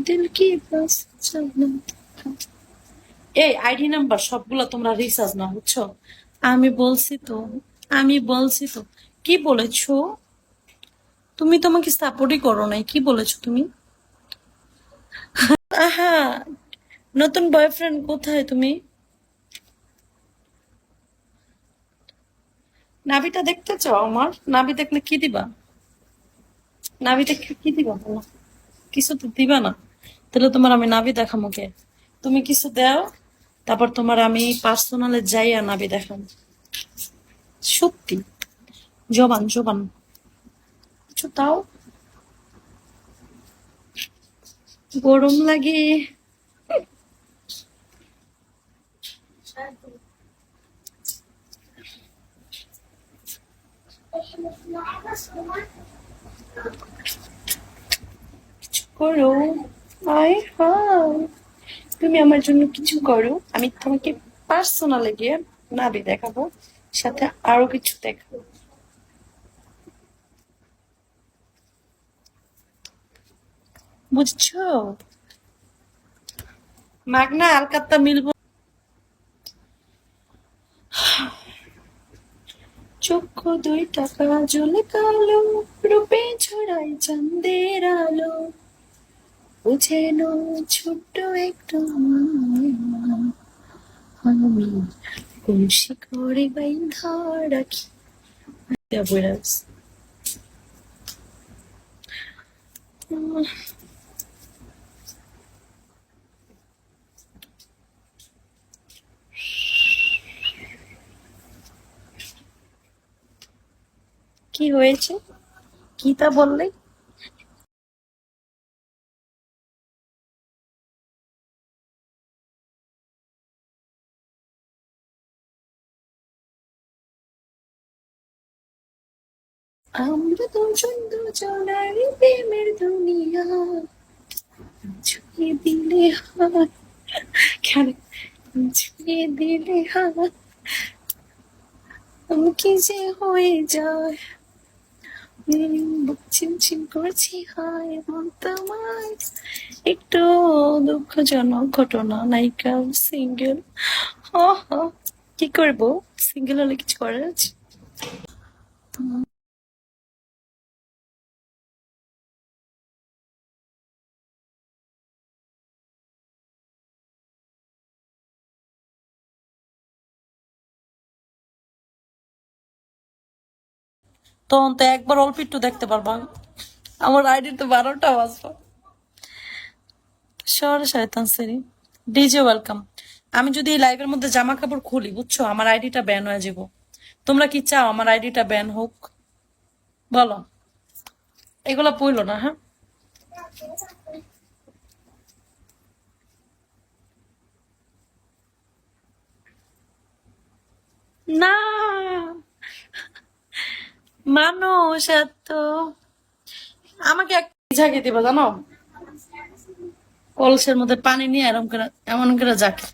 दिल की बस चलना এই আইডি নাম্বার সবগুলো তোমরা রিসার্চ না বুঝছো। আমি বলছি তো, আমি বলছি তো। কি বলেছো? তুমি তোমাকে সাপোর্টই করো নাই, কি বলেছো তুমি? আহা, নতুন বয়ফ্রেন্ড কোথায় তুমি? নাভিটা দেখতে চাও আমার? নাভি দেখলে কি দিবা? নাভি দেখলে কি দিবা বলো? কিছু তো দিবা না। তাহলে তোমার আমি নাভি দেখামো কে? তুমি কিছু দাও, তারপর তোমার আমি পার্সোনালে যাইয়া নাভি দেখাম। সত্যি, জবান জবান কিছু তাও। গরম লাগে। কিছু করো। আয় হায়, তুমি আমার জন্য কিছু করো, আমি তোমাকে পার্সোনালে গিয়ে নাভি দেখাবো, সাথে আরো কিছু দেখাবো। বুঝছো? মাগনা আলকাত্তা মিলবো। চক্ষু দুই টাকা জ্বলে কালো, রূপে ছড়াই চাঁদের আলো, বুঝেন ছোট্ট একটু আমি খুশি করে বাইন্ধা রাখি। কি হয়েছে? কি তা বললে? আমরা দুজন দুজনারই প্রেমের দুনিয়া, ছুঁয়ে দিলে হাত, কেন ছুঁয়ে দিলে হাত, আমি কি যে হয়ে যায়, বুক চিনচিন করছি হায় মন তোমার। একটু দুঃখজনক ঘটনা, নায়িকা সিঙ্গেল। কি করবো, সিঙ্গেল হলে কিছু করার আছে? তখন তো একবার অল্প একটু দেখতে পারবা। আমার আইডি তো 12টা বাজবে। শহরে শয়তান সেরি। DJ welcome. আমি যদি এই লাইভের মধ্যে জামা কাপড় খুলি বুঝছো, আমার আইডিটা ব্যান হয়ে যাব। তোমরা কি চাও আমার আইডিটা ব্যান হোক? বলো। এগুলা পইলো না, হ্যাঁ? না, মানুষ এত। আমাকে এক ঝাঁকিয়ে দিবা জানো, কলসের মধ্যে পানি নিয়ে এরকম করে এমন করে ঝাঁকে।